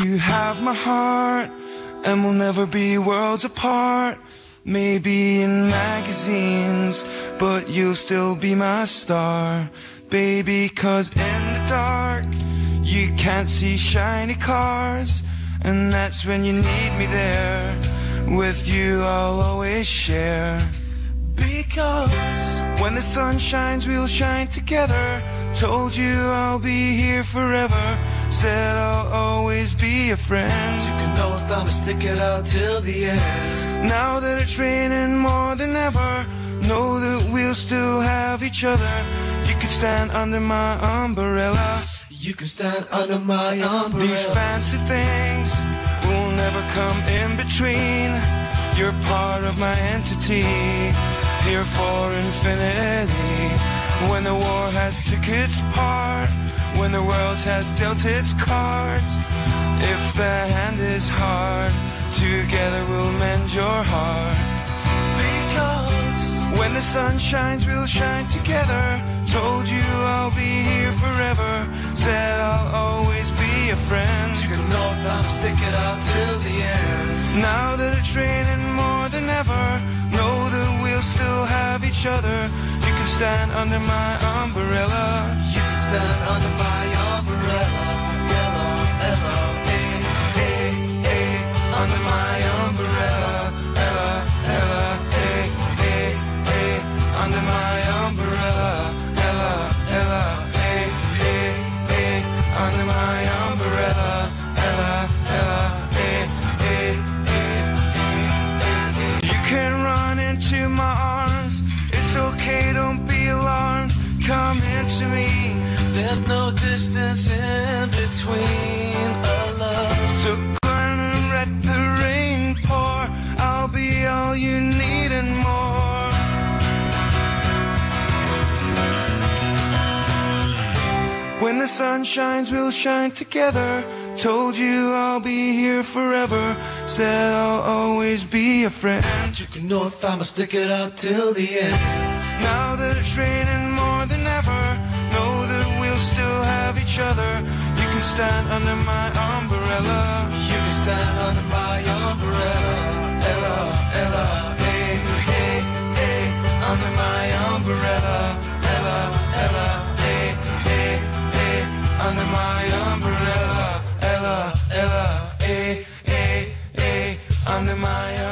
You have my heart, and we'll never be worlds apart. Maybe in magazines, but you'll still be my star. Baby, 'cause in the dark, you can't see shiny cars. And that's when you need me there. With you I'll always share. Because when the sun shines, we'll shine together. Told you I'll be here forever. Said I'll always be a friend. You can know if I'ma stick it out till the end. Now that it's raining more than ever, know that we'll still have each other. You can stand under my umbrella. You can stand under my umbrella. These fancy things will never come in between. You're part of my entity, here for infinity. When the war has took its part, when the world has dealt its cards, if the hand is hard, together we'll mend your heart. Because when the sun shines, we'll shine together. Told you I'll be here forever. Said I'll always be a friend. You can know if I'ma stick it out till the end. Now that it's raining more than ever, know that we'll still have each other. You can stand under my umbrella. You can stand under my umbrella. Ella, Ella, eh, eh, eh. Under my umbrella. Ella, Ella, eh, eh, eh. Under my umbrella. Ella, Ella, eh, eh, eh. Under my umbrella. Ella, Ella, eh, eh, eh. You can run into my arms. It's okay, don't be alarmed. Come into me. There's no distance in between a love. So gonna let the rain pour. I'll be all you need and more. When the sun shines, we'll shine together. Told you I'll be here forever. Said I'll always be a friend. You can know if I'ma stick it out till the end. Now that it's raining more than ever, know that we'll still have each other. You can stand under my umbrella. You can stand under my umbrella. Ella, Ella, eh, eh, eh. Under my umbrella. Ella, Ella, eh, eh, eh. Under my umbrella. Ella, Ella, eh, eh, eh. Under my umbrella.